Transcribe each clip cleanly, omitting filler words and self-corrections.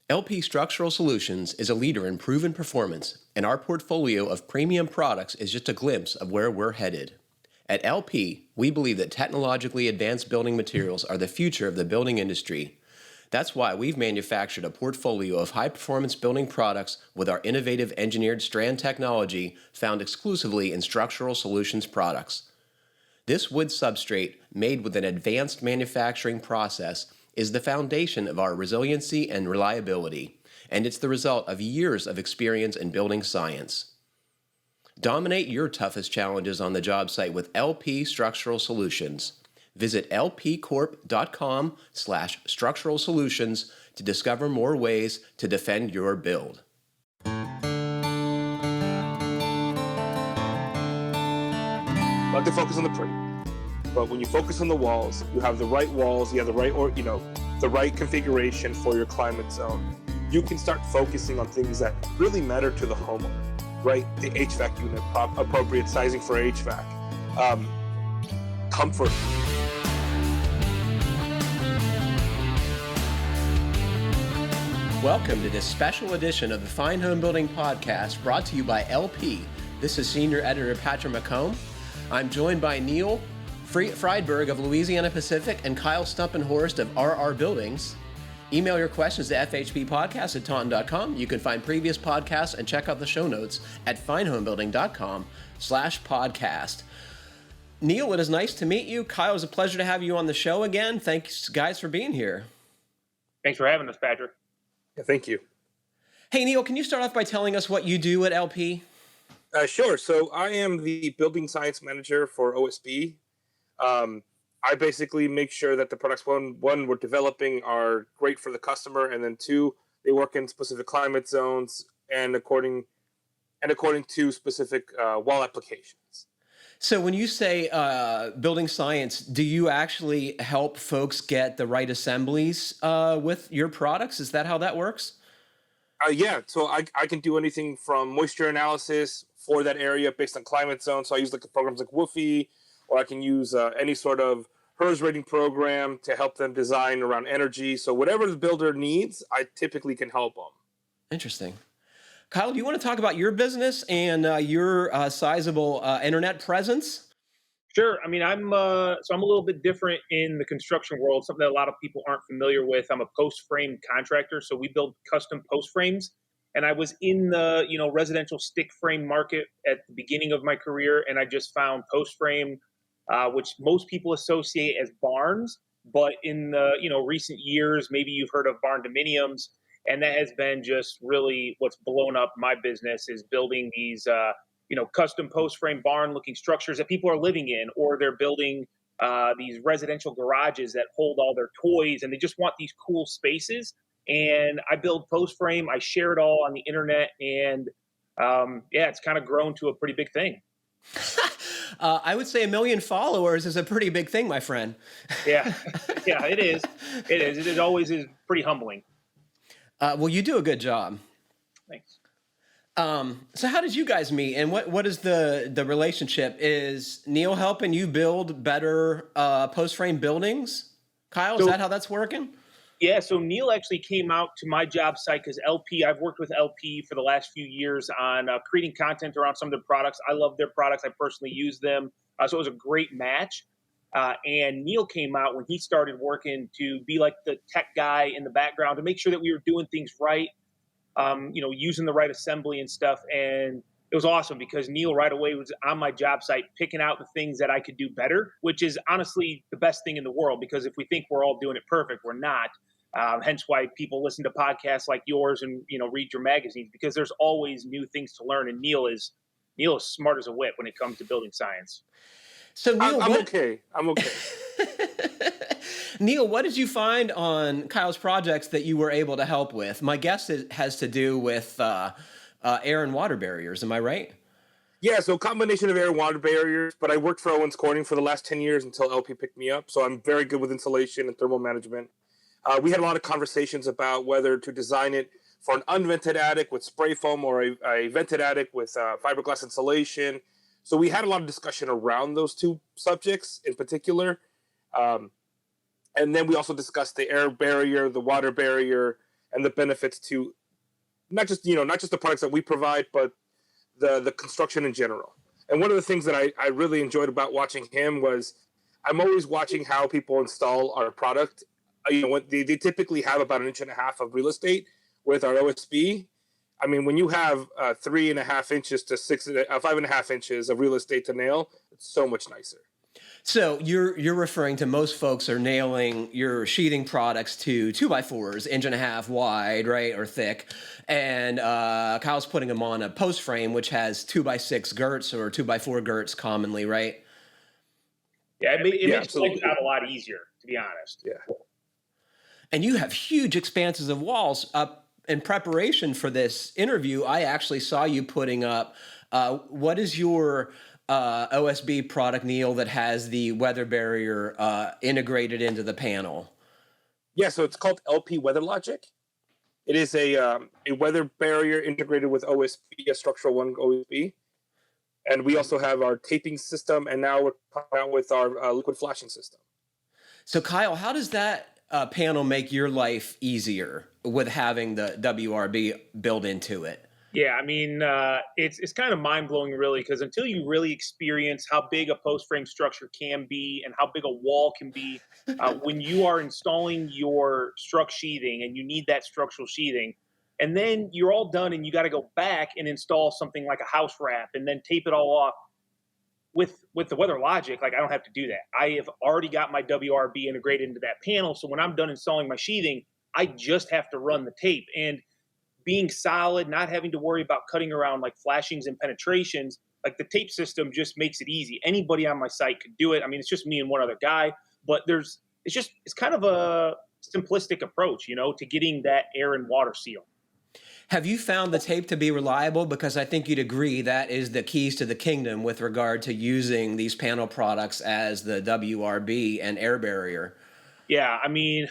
LP Structural Solutions is a leader in proven performance, and our portfolio of premium products is just a glimpse of where we're headed. At LP, we believe that technologically advanced building materials are the future of the building industry. That's why we've manufactured a portfolio of high-performance building products with our innovative engineered strand technology found exclusively in Structural Solutions products. This wood substrate, made with an advanced manufacturing process, is the foundation of our resiliency and reliability, and it's the result of years of experience in building science. Dominate your toughest challenges on the job site with LP Structural Solutions. Visit lpcorp.com/structural solutions to discover more ways to defend your build. I like to focus on the pretty, but when you focus on the walls, you have the right walls, you have the right, the right configuration for your climate zone. You can start focusing on things that really matter to the homeowner, right? The HVAC unit, appropriate sizing for HVAC, comfort. Welcome to this special edition of the Fine Homebuilding Podcast, brought to you by LP. This is Senior Editor Patrick McComb. I'm joined by Neil Freidberg of Louisiana Pacific and Kyle Stumpenhorst of RR Buildings. Email your questions to FHBpodcast@taunton.com. You can find previous podcasts and check out the show notes at finehomebuilding.com/podcast. Neil, it is nice to meet you. Kyle, it was a pleasure to have you on the show again. Thanks, guys, for being here. Thanks for having us, Patrick. Yeah, thank you. Hey, Neil, can you start off by telling us what you do at LP? Sure. So I am the building science manager for OSB. I basically make sure that the products, one, we're developing are great for the customer, and then two, they work in specific climate zones and according to specific wall applications. So when you say building science, do you actually help folks get the right assemblies with your products? Is that how that works? Yeah. So I can do anything from moisture analysis for that area based on climate zone. So I use programs like Woofy, or I can use any sort of HERS rating program to help them design around energy. So whatever the builder needs, I typically can help them. Interesting. Kyle, do you want to talk about your business and your sizable internet presence? Sure. I mean, I'm a little bit different in the construction world, something that a lot of people aren't familiar with. I'm a post frame contractor, so we build custom post frames. And I was in the residential stick frame market at the beginning of my career, and I just found post frame, which most people associate as barns, but in the recent years, maybe you've heard of barn dominiums. And that has been just really what's blown up my business, is building these, custom post frame barn looking structures that people are living in, or they're building these residential garages that hold all their toys, and they just want these cool spaces. And I build post frame, I share it all on the internet, and it's kind of grown to a pretty big thing. I would say 1 million followers is a pretty big thing, my friend. Yeah, it is. It is. It always is pretty humbling. Well, you do a good job. Thanks. So how did you guys meet, and what is the relationship? Is Neil helping you build better post-frame buildings? Kyle, is that how that's working? Yeah, so Neil actually came out to my job site because I've worked with LP for the last few years on creating content around some of their products. I love their products. I personally use them. So it was a great match. And Neil came out when he started working to be like the tech guy in the background to make sure that we were doing things right, using the right assembly and stuff. And it was awesome because Neil right away was on my job site picking out the things that I could do better, which is honestly the best thing in the world, because if we think we're all doing it perfect, we're not. Hence why people listen to podcasts like yours and, read your magazines, because there's always new things to learn. And Neil is smart as a whip when it comes to building science. So Neil, I'm okay. Neil, what did you find on Kyle's projects that you were able to help with? My guess it has to do with air and water barriers. Am I right? Yeah, so combination of air and water barriers, but I worked for Owens Corning for the last 10 years until LP picked me up. So I'm very good with insulation and thermal management. We had a lot of conversations about whether to design it for an unvented attic with spray foam or a vented attic with fiberglass insulation. So we had a lot of discussion around those two subjects in particular. And then we also discussed the air barrier, the water barrier, and the benefits to not just the products that we provide, but the construction in general. And one of the things that I really enjoyed about watching him was I'm always watching how people install our product. When they typically have about 1.5 inches of real estate with our OSB. I mean, when you have 3.5 inches to 5.5 inches of real estate to nail, it's so much nicer. So you're referring to most folks are nailing your sheathing products to 2x4s, 1.5 inch wide, right, or thick, and Kyle's putting them on a post frame which has 2x6 girts or 2x4 girts commonly, right? Yeah, it makes life out a lot easier, to be honest. Yeah. And you have huge expanses of walls. In preparation for this interview, I actually saw you putting up. What is your OSB product, Neil, that has the weather barrier integrated into the panel? Yeah, so it's called LP Weather Logic. It is a weather barrier integrated with OSB, a structural one OSB. And we also have our taping system, and now we're coming out with our liquid flashing system. So, Kyle, how does that panel make your life easier with having the WRB built into it? Yeah, I mean, it's kind of mind-blowing, really, because until you really experience how big a post frame structure can be and how big a wall can be, when you are installing your struct sheathing and you need that structural sheathing, and then you're all done and you got to go back and install something like a house wrap and then tape it all off. With the Weather Logic, like, I don't have to do that. I have already got my WRB integrated into that panel, so when I'm done installing my sheathing, I just have to run the tape. And being solid, not having to worry about cutting around like flashings and penetrations, like the tape system just makes it easy. Anybody on my site could do it. I mean, it's just me and one other guy, but it's kind of a simplistic approach, to getting that air and water seal. Have you found the tape to be reliable? Because I think you'd agree that is the keys to the kingdom with regard to using these panel products as the WRB and air barrier. Yeah, I mean,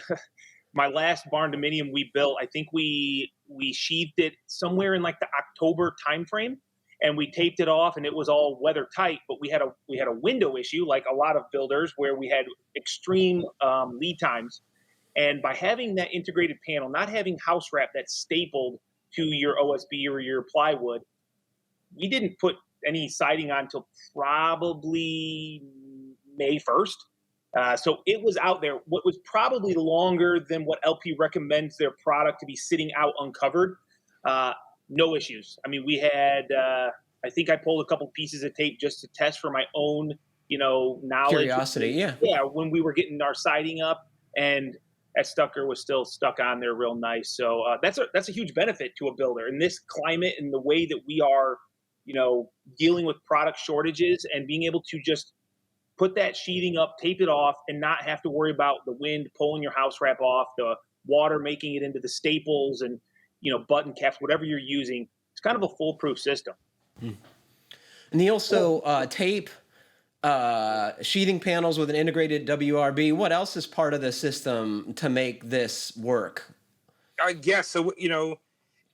my last barn dominium we built, I think we sheathed it somewhere in like the October timeframe, and we taped it off, and it was all weather tight. But we had a window issue, like a lot of builders, where we had extreme lead times. And by having that integrated panel, not having house wrap that's stapled to your OSB or your plywood, we didn't put any siding on until probably May 1st. So it was out there. What was probably longer than what LP recommends their product to be sitting out uncovered. No issues. I mean, we had, I think I pulled a couple pieces of tape just to test for my own, knowledge. Curiosity, yeah. Yeah, when we were getting our siding up, and that stucker was still stuck on there real nice. So that's a huge benefit to a builder in this climate and the way that we are, dealing with product shortages, and being able to just put that sheathing up, tape it off, and not have to worry about the wind pulling your house wrap off, the water making it into the staples and, button caps, whatever you're using. It's kind of a foolproof system. Neil, so tape, sheathing panels with an integrated WRB. What else is part of the system to make this work? I guess so.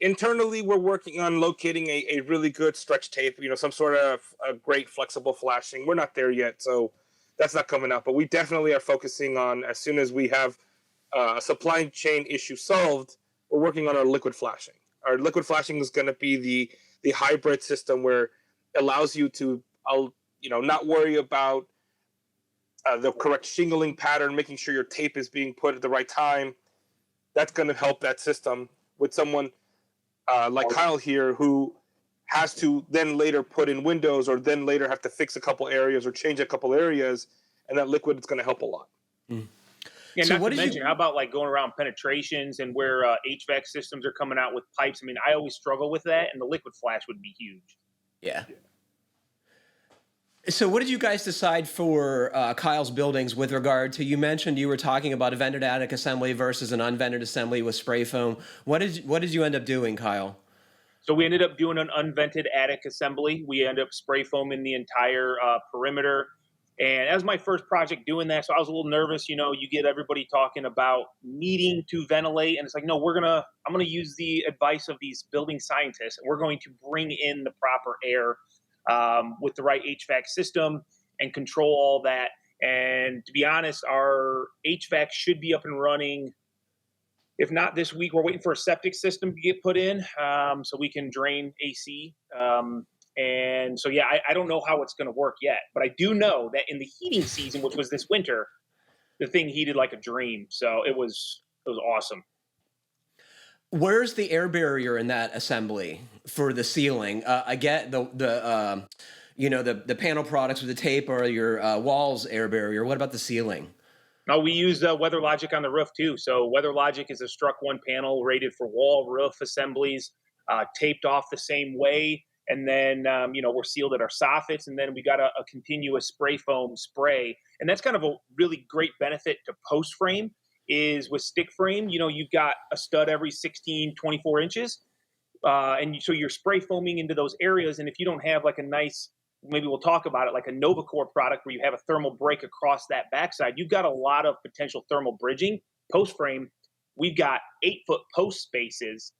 Internally, we're working on locating a really good stretch tape. Some sort of a great flexible flashing. We're not there yet, so that's not coming up. But we definitely are focusing on, as soon as we have a supply chain issue solved, we're working on our liquid flashing. Our liquid flashing is going to be the hybrid system where it allows you to not worry about the correct shingling pattern, making sure your tape is being put at the right time. That's going to help that system with someone like Kyle here, who has to then later put in windows, or then later have to fix a couple areas or change a couple areas, and that liquid is going to help a lot. Yeah, so not to mention, how about like going around penetrations and where HVAC systems are coming out with pipes? I mean, I always struggle with that, and the liquid flash would be huge. Yeah. So what did you guys decide for Kyle's buildings with regard to, you mentioned you were talking about a vented attic assembly versus an unvented assembly with spray foam. What did you end up doing, Kyle? So we ended up doing an unvented attic assembly. We ended up spray foaming the entire perimeter. And that was my first project doing that. So I was a little nervous. You get everybody talking about needing to ventilate. And it's like, no, I'm going to use the advice of these building scientists. And we're going to bring in the proper air with the right HVAC system and control all that. And to be honest, our HVAC should be up and running. if not this week. We're waiting for a septic system to get put in, so we can drain AC. And so, yeah, I don't know how it's going to work yet, but I do know that in the heating season, which was this winter, the thing heated like a dream. So it was awesome. Where's the air barrier in that assembly for the ceiling? I get the panel products with the tape or your walls air barrier. What about the ceiling? No, we use WeatherLogic on the roof too. So WeatherLogic is a struck one panel rated for wall, roof assemblies, taped off the same way. And then, we're sealed at our soffits, and then we got a continuous spray foam spray. And that's kind of a really great benefit to post frame is with stick frame, you've got a stud every 16, 24 inches. So you're spray foaming into those areas. And if you don't have like a nice, maybe we'll talk about it, like a NovaCore product where you have a thermal break across that backside, you've got a lot of potential thermal bridging. Post frame, we've got 8-foot post spaces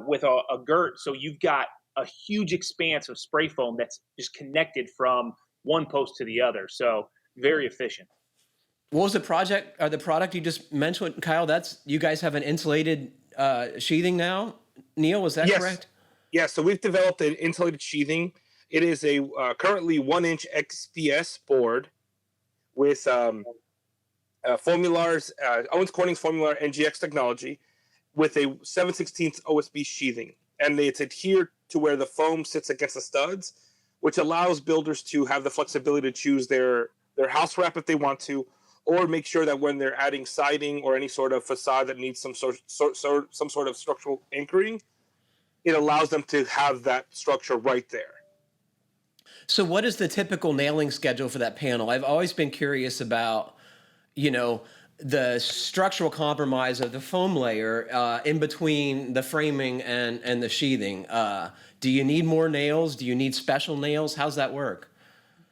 with a girt. So you've got a huge expanse of spray foam that's just connected from one post to the other. So very efficient. What was the project or the product you just mentioned, Kyle? You guys have an insulated sheathing now. Neil, was that correct? Yes. So we've developed an insulated sheathing. It is a currently 1-inch XPS board with Formular's Owens Corning's Formular NGX technology with a 7/16 OSB sheathing, and it's adhered to where the foam sits against the studs, which allows builders to have the flexibility to choose their house wrap if they want to, or make sure that when they're adding siding or any sort of facade that needs some sort of structural anchoring, it allows them to have that structure right there. So what is the typical nailing schedule for that panel? I've always been curious about, the structural compromise of the foam layer in between the framing and the sheathing. Do you need more nails? Do you need special nails? How's that work?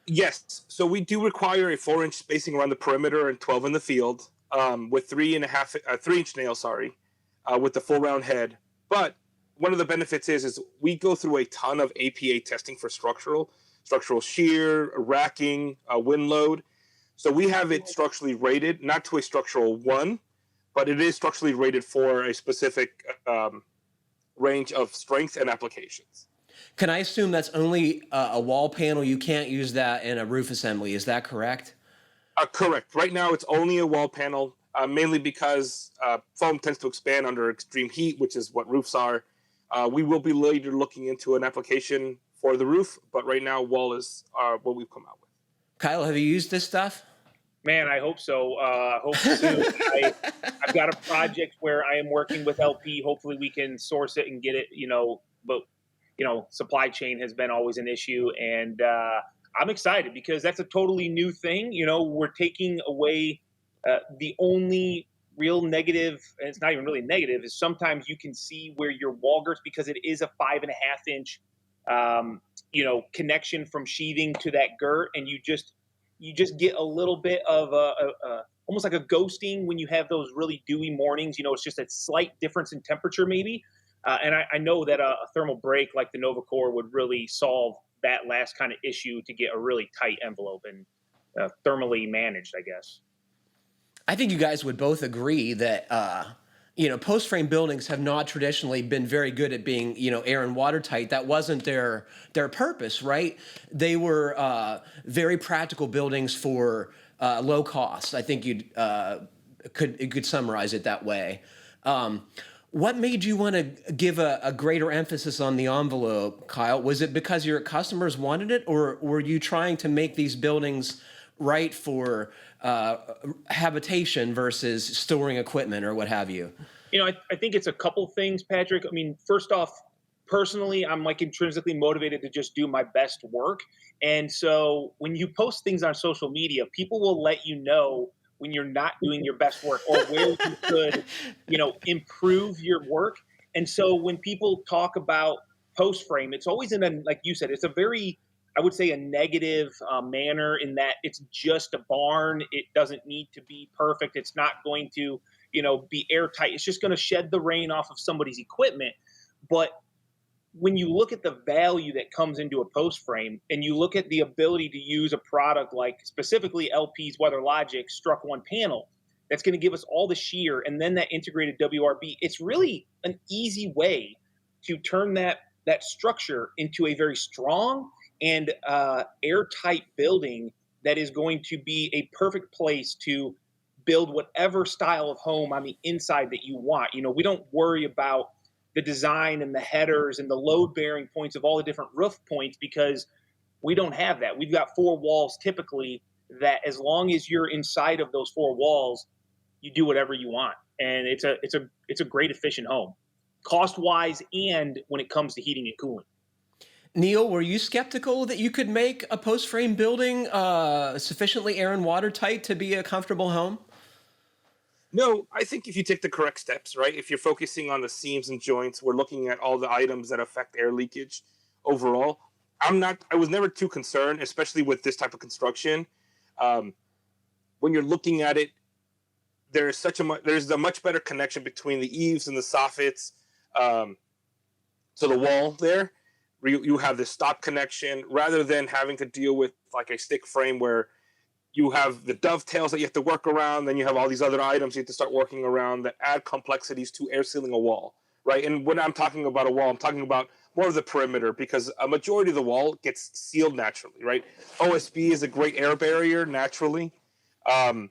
Yes. So we do require a 4-inch spacing around the perimeter and 12 in the field with 3-inch nails, with the full round head. But one of the benefits is we go through a ton of APA testing for structural shear, racking, wind load. So we have it structurally rated, not to a structural 1, but it is structurally rated for a specific range of strength and applications. Can I assume that's only a wall panel? You can't use that in a roof assembly. Is that correct? Correct. Right now, it's only a wall panel, mainly because foam tends to expand under extreme heat, which is what roofs are. We will be later looking into an application for the roof, but right now, wall is what we've come out with. Kyle, have you used this stuff? Man, I hope so. Hope soon. I've got a project where I am working with LP. Hopefully we can source it and get it, but supply chain has been always an issue. And I'm excited because that's a totally new thing. We're taking away the only real negative, and it's not even really negative, is sometimes you can see where your wall girts, because it is a 5.5-inch connection from sheathing to that girt, and you just get a little bit of almost like a ghosting when you have those really dewy mornings. It's just a slight difference in temperature maybe. And I know that a thermal break like the NovaCore would really solve that last kind of issue to get a really tight envelope and thermally managed, I guess. I think you guys would both agree that, post-frame buildings have not traditionally been very good at being, air and watertight. That wasn't their purpose, right? They were very practical buildings for low cost. I think you could summarize it that way. What made you want to give a greater emphasis on the envelope, Kyle? Was it because your customers wanted it, or were you trying to make these buildings right for habitation versus storing equipment or what have you? I think it's a couple things, Patrick. I mean, first off, personally, I'm like intrinsically motivated to just do my best work. And so when you post things on social media, people will let you know when you're not doing your best work or where you could, improve your work. And so when people talk about post frame, it's always like you said, it's a very, I would say, a negative manner in that it's just a barn. It doesn't need to be perfect. It's not going to, be airtight. It's just going to shed the rain off of somebody's equipment. But when you look at the value that comes into a post frame and you look at the ability to use a product like specifically LP's WeatherLogic struck one panel, that's going to give us all the shear and then that integrated WRB. It's really an easy way to turn that structure into a very strong and airtight building that is going to be a perfect place to build whatever style of home on the inside that you want. We don't worry about the design and the headers and the load bearing points of all the different roof points because we don't have that. We've got 4 walls typically that as long as you're inside of those 4 walls, you do whatever you want. And it's a great efficient home, cost wise and when it comes to heating and cooling. Neil, were you skeptical that you could make a post frame building sufficiently air and watertight to be a comfortable home? No, I think if you take the correct steps, right? If you're focusing on the seams and joints, we're looking at all the items that affect air leakage overall. I was never too concerned, especially with this type of construction. When you're looking at it, there's a much better connection between the eaves and the soffits to the wall there. You have this stop connection rather than having to deal with like a stick frame where you have the dovetails that you have to work around. Then you have all these other items you have to start working around that add complexities to air sealing a wall, right? And when I'm talking about a wall, I'm talking about more of the perimeter because a majority of the wall gets sealed naturally, right? OSB is a great air barrier naturally. Weather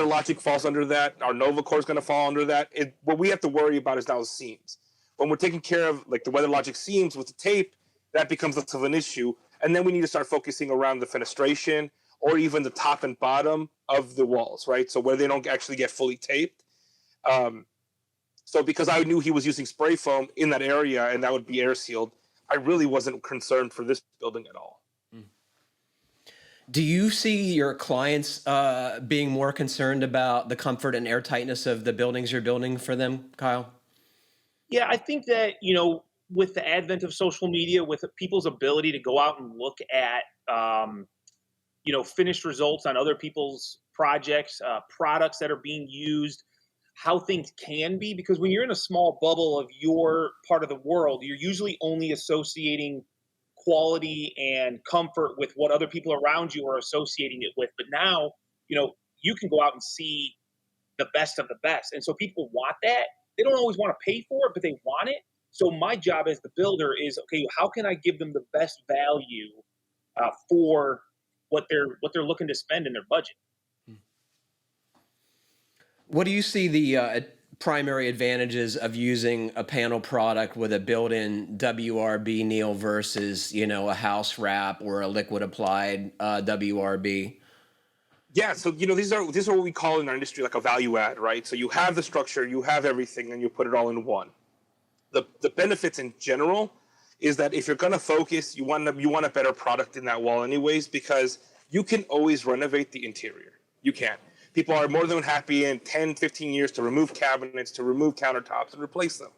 Logic falls under that. Our Nova Core is going to fall under that. What we have to worry about is now the seams. When we're taking care of like the Weather Logic seams with the tape, that becomes less of an issue. And then we need to start focusing around the fenestration or even the top and bottom of the walls, right? So where they don't actually get fully taped. So because I knew he was using spray foam in that area and that would be air sealed, I really wasn't concerned for this building at all. Do you see your clients being more concerned about the comfort and airtightness of the buildings you're building for them, Kyle? Yeah, I think that, with the advent of social media, with people's ability to go out and look at, finished results on other people's projects, products that are being used, how things can be, because when you're in a small bubble of your part of the world, you're usually only associating quality and comfort with what other people around you are associating it with. But now, you can go out and see the best of the best. And so people want that. They don't always want to pay for it, but they want it. So my job as the builder is, okay, how can I give them the best value for what they're looking to spend in their budget? What do you see the primary advantages of using a panel product with a built-in WRB, Neil, versus, a house wrap or a liquid applied WRB? Yeah, so these are what we call in our industry like a value add, right? So you have the structure, you have everything, and you put it all in one. The benefits in general is that if you're going to focus, you want a better product in that wall anyways, because you can always renovate the interior. You can. People are more than happy in 10, 15 years to remove cabinets, to remove countertops, and replace them.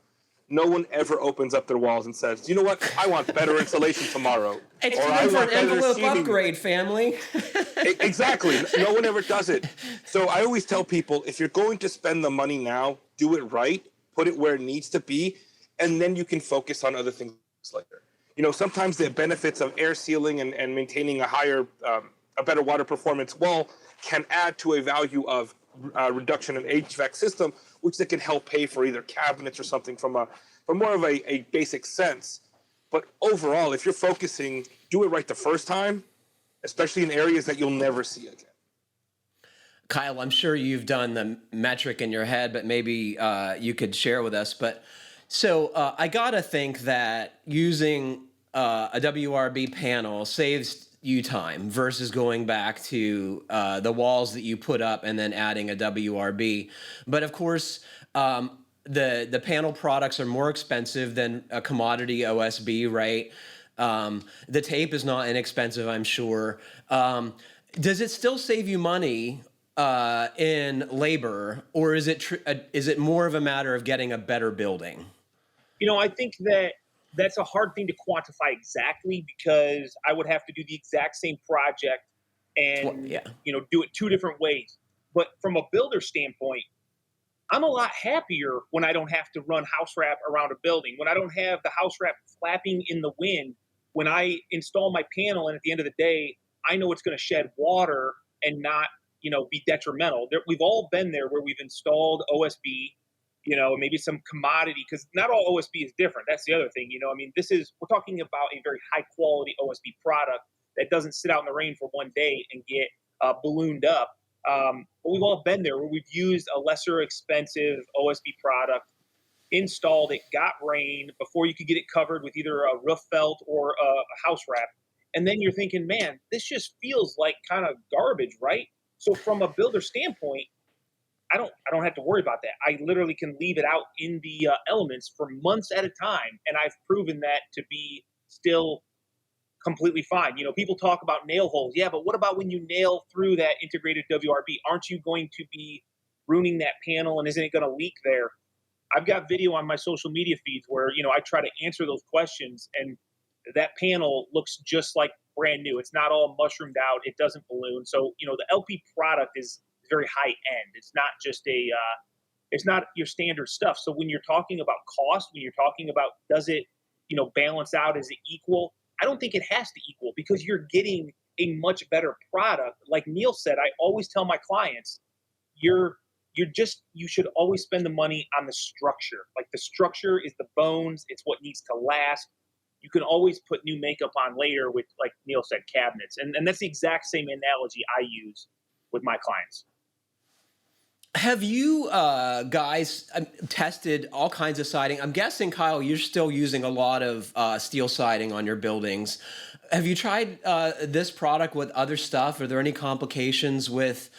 No one ever opens up their walls and says, you know what, I want better insulation tomorrow. It's time for an envelope upgrade, family. Exactly. No one ever does it. So I always tell people, if you're going to spend the money now, do it right, put it where it needs to be, and then you can focus on other things later. Sometimes the benefits of air sealing and maintaining a better water performance wall can add to a value of reduction in HVAC system, which they can help pay for either cabinets or something from more of a basic sense. But overall, if you're focusing, do it right the first time, especially in areas that you'll never see again. Kyle, I'm sure you've done the metric in your head, but maybe you could share with us. But so I gotta think that using a WRB panel saves you time versus going back to the walls that you put up and then adding a WRB. But of course, the panel products are more expensive than a commodity OSB, right? The tape is not inexpensive, I'm sure. Does it still save you money in labor, or is it more of a matter of getting a better building? I think that's a hard thing to quantify exactly, because I would have to do the exact same project and do it 2 different ways. But from a builder standpoint, I'm a lot happier when I don't have to run house wrap around a building, when I don't have the house wrap flapping in the wind, when I install my panel and at the end of the day, I know it's going to shed water and not be detrimental. We've all been there where we've installed OSB, maybe some commodity, because not all OSB is different. That's the other thing. I mean, we're talking about a very high quality OSB product that doesn't sit out in the rain for one day and get ballooned up. But we've all been there where we've used a lesser expensive OSB product, installed it, got rain before you could get it covered with either a roof felt or a house wrap. And then you're thinking, man, this just feels like kind of garbage, right? So from a builder standpoint, I don't have to worry about that. I literally can leave it out in the elements for months at a time, and I've proven that to be still completely fine. People talk about nail holes. Yeah, but what about when you nail through that integrated WRB? Aren't you going to be ruining that panel, and isn't it going to leak there? I've got video on my social media feeds where, I try to answer those questions, and that panel looks just like brand new. It's not all mushroomed out. It doesn't balloon. So, the LP product is very high end. It's not just it's not your standard stuff. So when you're talking about cost, when you're talking about, does it, balance out? Is it equal? I don't think it has to equal, because you're getting a much better product. Like Neil said, I always tell my clients, you should always spend the money on the structure. Like, the structure is the bones. It's what needs to last. You can always put new makeup on later with, like Neil said, cabinets. And that's the exact same analogy I use with my clients. Have you guys tested all kinds of siding? I'm guessing, Kyle, you're still using a lot of steel siding on your buildings. Have you tried this product with other stuff? Are there any complications with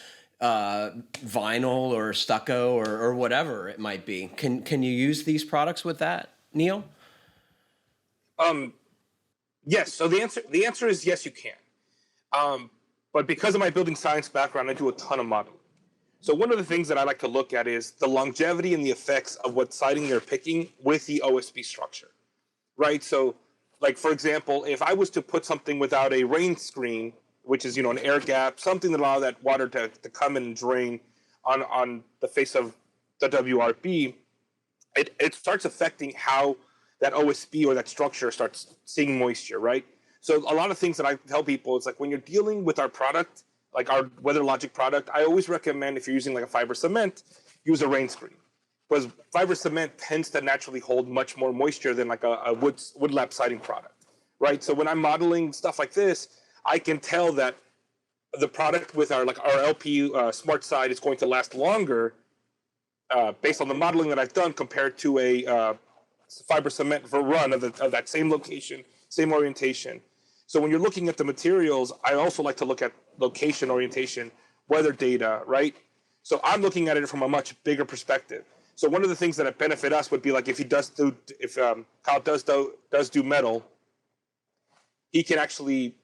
vinyl or stucco or whatever it might be? Can you use these products with that, Neil? Yes. So the answer is yes, you can. But because of my building science background, I do a ton of modeling. So one of the things that I like to look at is the longevity and the effects of what siding they're picking with the OSB structure, right? So, like, for example, if I was to put something without a rain screen, which is, an air gap, something that allows that water to come in and drain on the face of the WRB, it starts affecting how that OSB or that structure starts seeing moisture, right? So a lot of things that I tell people, it's like when you're dealing with our product, like our WeatherLogic product, I always recommend, if you're using like a fiber cement, use a rain screen, because fiber cement tends to naturally hold much more moisture than like a wood lap siding product, right? So when I'm modeling stuff like this, I can tell that the product with our LP Smart Side is going to last longer based on the modeling that I've done compared to a fiber cement for run of that same location, same orientation. So when you're looking at the materials, I also like to look at location orientation, weather data, right? So I'm looking at it from a much bigger perspective. So one of the things that benefit us would be like if Kyle does do metal, he can actually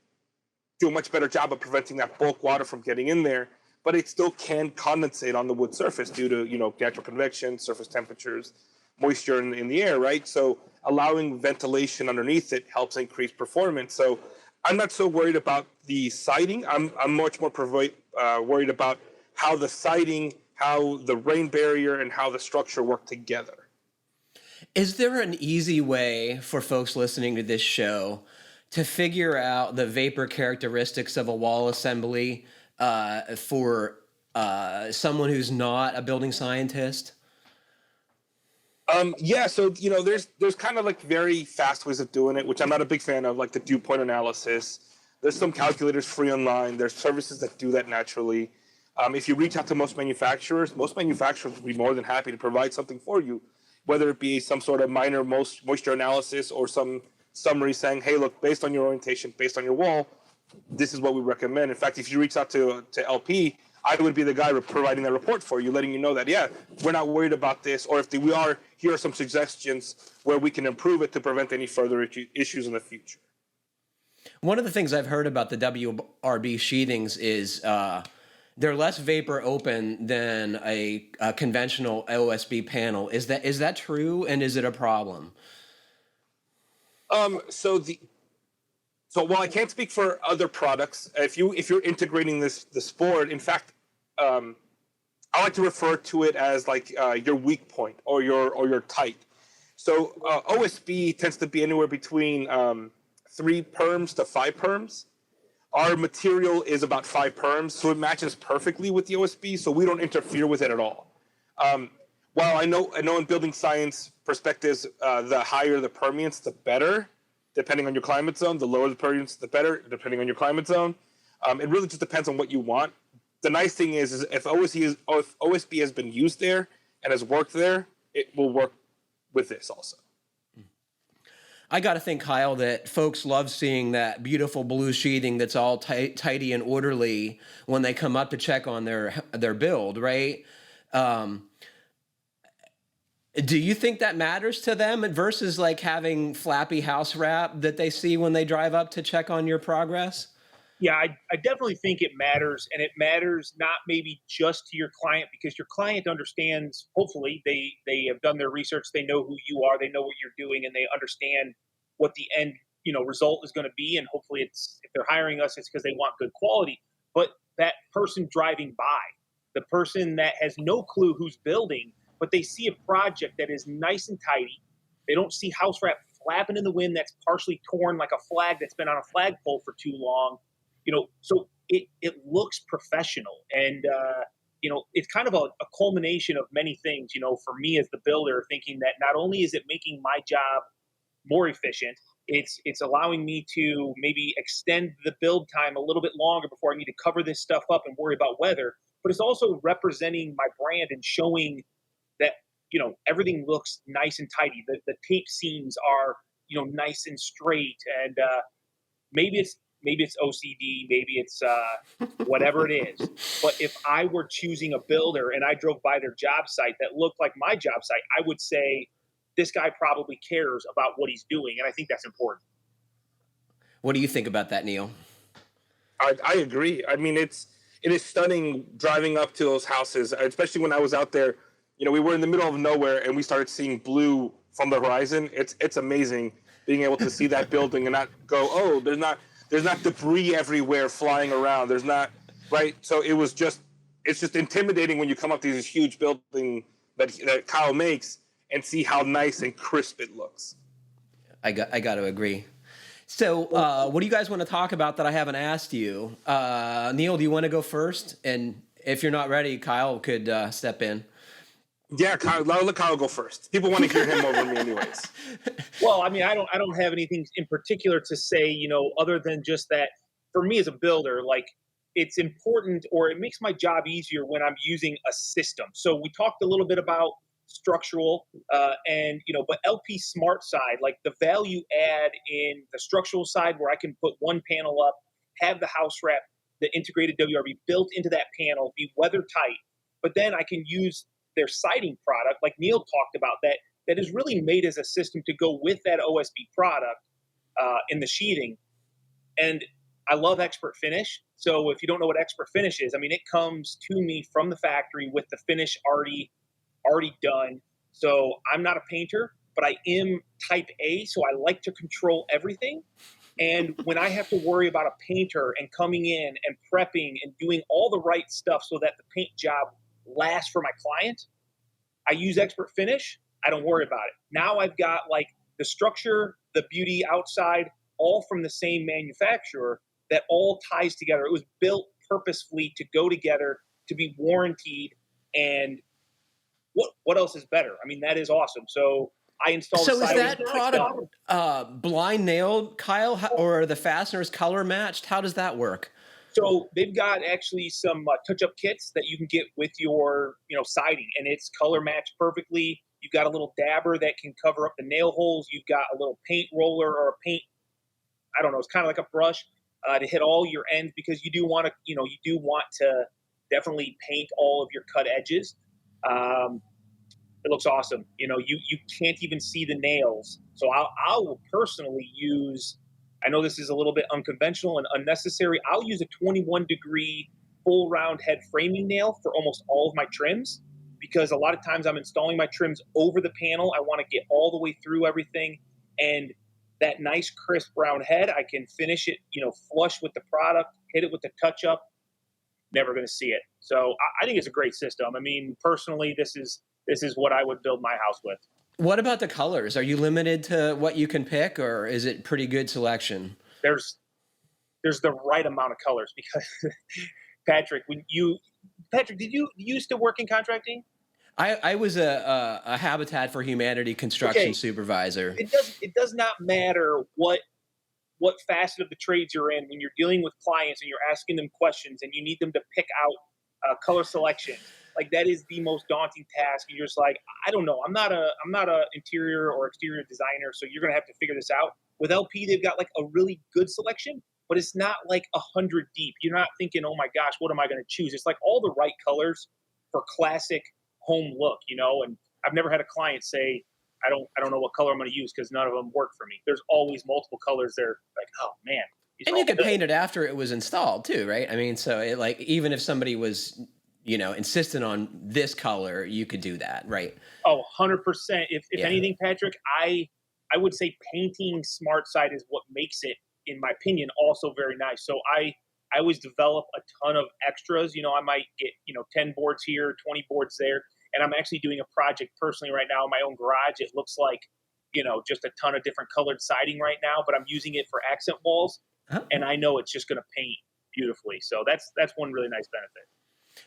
do a much better job of preventing that bulk water from getting in there, but it still can condensate on the wood surface due to natural convection, surface temperatures, moisture in the air, right? So allowing ventilation underneath it helps increase performance. So I'm not so worried about the siding. I'm much more worried about how the siding, how the rain barrier, and how the structure work together. Is there an easy way for folks listening to this show to figure out the vapor characteristics of a wall assembly for someone who's not a building scientist? Yeah, so there's kind of like very fast ways of doing it, which I'm not a big fan of, like the dew point analysis. There's some calculators free online. There's services that do that naturally. If you reach out to most manufacturers will be more than happy to provide something for you, whether it be some sort of minor moisture analysis or some summary saying, hey, look, based on your orientation, based on your wall, this is what we recommend. In fact, if you reach out to LP, I would be the guy providing that report for you, letting you know that, yeah, we're not worried about this, or if we are, here are some suggestions where we can improve it to prevent any further issues in the future. One of the things I've heard about the WRB sheathings is they're less vapor open than a conventional OSB panel. Is that true, and is it a problem? So while I can't speak for other products, if you're integrating this board, in fact, I like to refer to it as like your weak point or your tight. So OSB tends to be anywhere between 3 perms to 5 perms. Our material is about 5 perms, so it matches perfectly with the OSB, so we don't interfere with it at all. While I know in building science perspectives, the higher the permeance, the better, depending on your climate zone. The lower the permeance, the better, depending on your climate zone. It really just depends on what you want. The nice thing is if OSB has been used there and has worked there, it will work with this also. I got to think, Kyle, that folks love seeing that beautiful blue sheathing that's all tidy and orderly when they come up to check on their build, right? Do you think that matters to them versus like having flappy house wrap that they see when they drive up to check on your progress? Yeah, I definitely think it matters, and it matters not maybe just to your client, because your client understands, hopefully they have done their research, they know who you are, they know what you're doing, and they understand what the end result is going to be, and hopefully it's, if they're hiring us, it's because they want good quality. But that person driving by, the person that has no clue who's building, but they see a project that is nice and tidy, they don't see house wrap flapping in the wind that's partially torn like a flag that's been on a flagpole for too long. So it looks professional, and it's kind of a culmination of many things. For me as the builder, thinking that not only is it making my job more efficient, it's allowing me to maybe extend the build time a little bit longer before I need to cover this stuff up and worry about weather. But it's also representing my brand and showing that everything looks nice and tidy. The tape seams are nice and straight, and maybe it's OCD, maybe it's whatever it is. But if I were choosing a builder and I drove by their job site that looked like my job site, I would say this guy probably cares about what he's doing, and I think that's important. What do you think about that, Neil? I agree. I mean, it is stunning driving up to those houses, especially when I was out there. We were in the middle of nowhere and we started seeing blue from the horizon. It's amazing being able to see that building and not go, oh, there's not debris everywhere flying around. There's not, right? So it's just intimidating when you come up to this huge building that Kyle makes and see how nice and crisp it looks. I got to agree. So what do you guys want to talk about that I haven't asked you? Neil, do you want to go first? And if you're not ready, Kyle could step in. Yeah, Kyle, I'll let Kyle go first. People want to hear him over me anyways. Well, I mean, I don't have anything in particular to say, other than just that for me as a builder, like it's important, or it makes my job easier when I'm using a system. So we talked a little bit about structural but LP Smart side, like the value add in the structural side where I can put one panel up, have the house wrap, the integrated WRB built into that panel, be weather tight, but then I can use their siding product, like Neil talked about, that is really made as a system to go with that OSB product in the sheathing. And I love Expert Finish. So if you don't know what Expert Finish is, I mean, it comes to me from the factory with the finish already done. So I'm not a painter, but I am type A, so I like to control everything. And when I have to worry about a painter and coming in and prepping and doing all the right stuff so that the paint job lasts for my client, I use Expert Finish. I don't worry about it. Now I've got like the structure, the beauty outside, all from the same manufacturer that all ties together. It was built purposefully to go together, to be warranted. And what else is better? I mean, that is awesome. So I installed. So is that product blind nailed, Kyle, or the fasteners color matched? How does that work? So they've got actually some touch-up kits that you can get with your, siding, and it's color matched perfectly. You've got a little dabber that can cover up the nail holes. You've got a little paint roller or a paint, I don't know, it's kind of like a brush to hit all your ends, because you do want to definitely paint all of your cut edges. It looks awesome. You can't even see the nails. So I will personally use, I know this is a little bit unconventional and unnecessary, I'll use a 21-degree full round head framing nail for almost all of my trims, because a lot of times I'm installing my trims over the panel. I want to get all the way through everything, and that nice crisp round head, I can finish it, flush with the product, hit it with the touch up, never going to see it. So I think it's a great system. I mean, personally, this is what I would build my house with. What about the colors? Are you limited to what you can pick, or is it pretty good selection? There's there's the right amount of colors because Patrick, did you used to work in contracting? I was a Habitat for Humanity construction supervisor. It does not matter what facet of the trades you're in when you're dealing with clients and you're asking them questions and you need them to pick out color selection. Like that is the most daunting task. And you're just like, I don't know. I'm not a interior or exterior designer, so you're gonna have to figure this out. With LP, they've got like a really good selection, but it's not like 100 deep. You're not thinking, oh my gosh, what am I gonna choose? It's like all the right colors for classic home look, and I've never had a client say, I don't know what color I'm going to use because none of them work for me. There's always multiple colors. They're like, oh man. And you could paint it after it was installed too, right? I mean, so even if somebody was, insistent on this color, you could do that, right? Oh, 100%. If anything, Patrick, I would say painting smart side is what makes it, in my opinion, also very nice. So I always develop a ton of extras. I might get, 10 boards here, 20 boards there. And I'm actually doing a project personally right now in my own garage. It looks like, just a ton of different colored siding right now, but I'm using it for accent walls. Oh. And I know it's just going to paint beautifully. So that's one really nice benefit.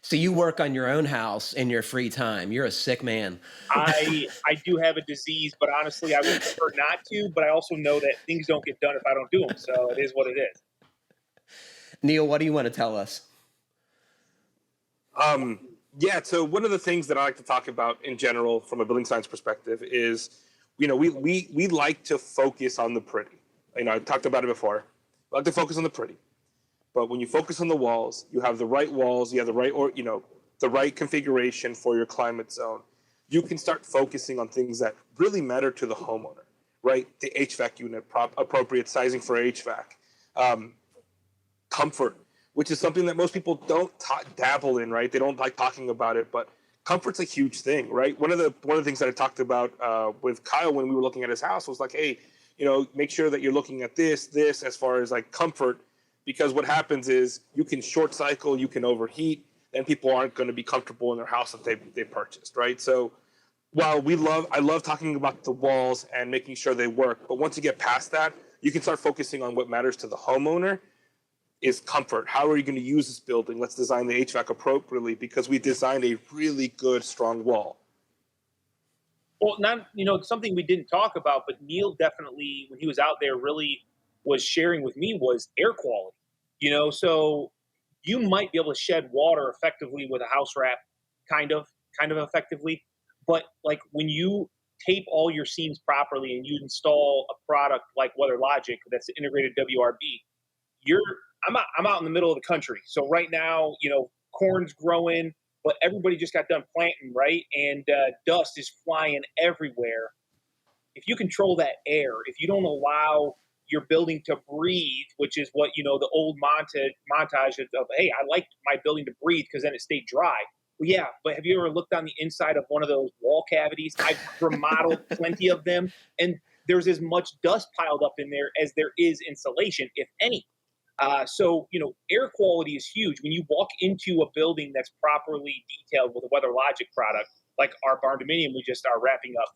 So you work on your own house in your free time. You're a sick man. I do have a disease, but honestly, I would prefer not to. But I also know that things don't get done if I don't do them. So it is what it is. Neil, what do you want to tell us? Yeah, so one of the things that I like to talk about in general from a building science perspective is, we like to focus on the pretty. I talked about it before. We like to focus on the pretty. But when you focus on the walls, you have the right walls, you have the right configuration for your climate zone. You can start focusing on things that really matter to the homeowner, right? The HVAC unit, appropriate sizing for HVAC, comfort, which is something that most people don't dabble in, right? They don't like talking about it, but comfort's a huge thing, right? One of the things that I talked about with Kyle when we were looking at his house was like, hey, make sure that you're looking at this as far as like comfort, because what happens is you can short cycle, you can overheat, and people aren't going to be comfortable in their house that they purchased, right? So while I love talking about the walls and making sure they work, but once you get past that, you can start focusing on what matters to the homeowner. Is comfort. How are you going to use this building? Let's design the HVAC appropriately because we designed a really good, strong wall. Well, something we didn't talk about, but Neil definitely, when he was out there, really was sharing with me was air quality. So you might be able to shed water effectively with a house wrap, kind of effectively, but like when you tape all your seams properly and you install a product like WeatherLogic that's the integrated WRB, I'm out in the middle of the country. So right now, corn's growing, but everybody just got done planting, right? And dust is flying everywhere. If you control that air, if you don't allow your building to breathe, which is what, the old montage of, hey, I like my building to breathe because then it stayed dry. Well, yeah, but have you ever looked on the inside of one of those wall cavities? I've remodeled plenty of them, and there's as much dust piled up in there as there is insulation, if any. So, air quality is huge. When you walk into a building that's properly detailed with a WeatherLogic product, like our barn dominium we just are wrapping up,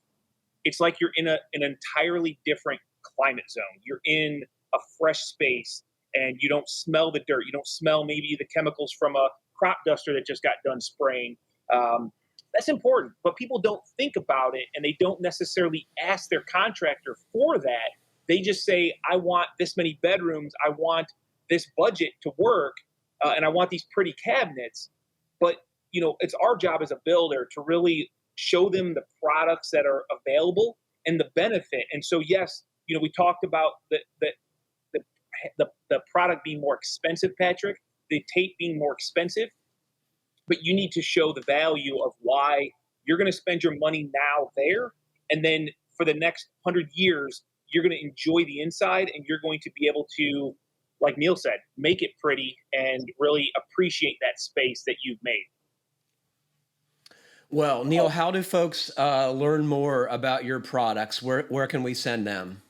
it's like you're in an entirely different climate zone. You're in a fresh space and you don't smell the dirt. You don't smell maybe the chemicals from a crop duster that just got done spraying. That's important, but people don't think about it and they don't necessarily ask their contractor for that. They just say, I want this many bedrooms. I want this budget to work, and I want these pretty cabinets. But, it's our job as a builder to really show them the products that are available and the benefit. And so, yes, we talked about the product being more expensive, Patrick, the tape being more expensive, but you need to show the value of why you're going to spend your money now there. And then for the next 100 years, you're going to enjoy the inside and you're going to be able to, like Neil said, make it pretty and really appreciate that space that you've made. Well, Neil, how do folks learn more about your products? Where can we send them?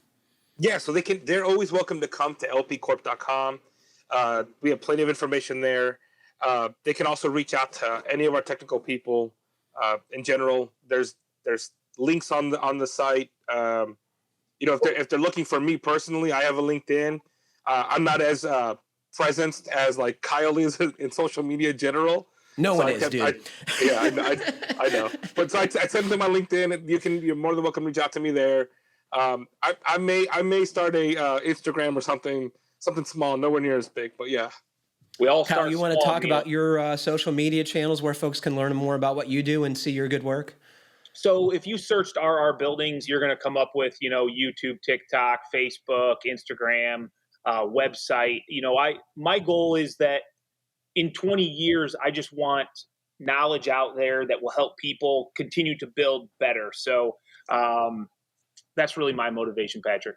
Yeah, so they're always welcome to come to lpcorp.com. We have plenty of information there. They can also reach out to any of our technical people. In general, there's links on the site. If they're looking for me personally, I have a LinkedIn. I'm not as present as like Kyle is in social media in general. No one is, dude. I know. But so I send them my LinkedIn, and you're more than welcome to reach out to me there. I may start a Instagram or something small, nowhere near as big, but yeah. We all Kyle, you want to talk about your social media channels where folks can learn more about what you do and see your good work? So if you searched RR Buildings, you're going to come up with, YouTube, TikTok, Facebook, Instagram, website. My goal is that in 20 years, I just want knowledge out there that will help people continue to build better. So that's really my motivation, Patrick.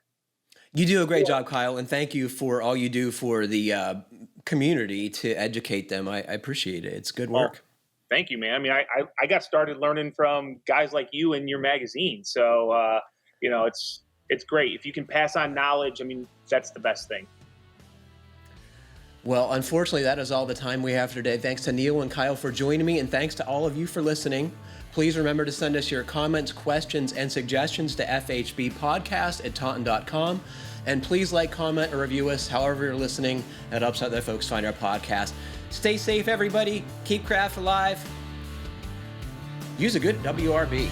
You do a great job, Kyle, and thank you for all you do for the community to educate them. I appreciate it. It's good work. Well, thank you, man. I mean, I got started learning from guys like you in your magazine. So, it's great. If you can pass on knowledge, I mean, that's the best thing. Well, unfortunately, that is all the time we have for today. Thanks to Neil and Kyle for joining me, and thanks to all of you for listening. Please remember to send us your comments, questions, and suggestions to fhbpodcast@taunton.com. And please like, comment, or review us however you're listening. It helps other folks find our podcast. Stay safe, everybody. Keep craft alive. Use a good WRB.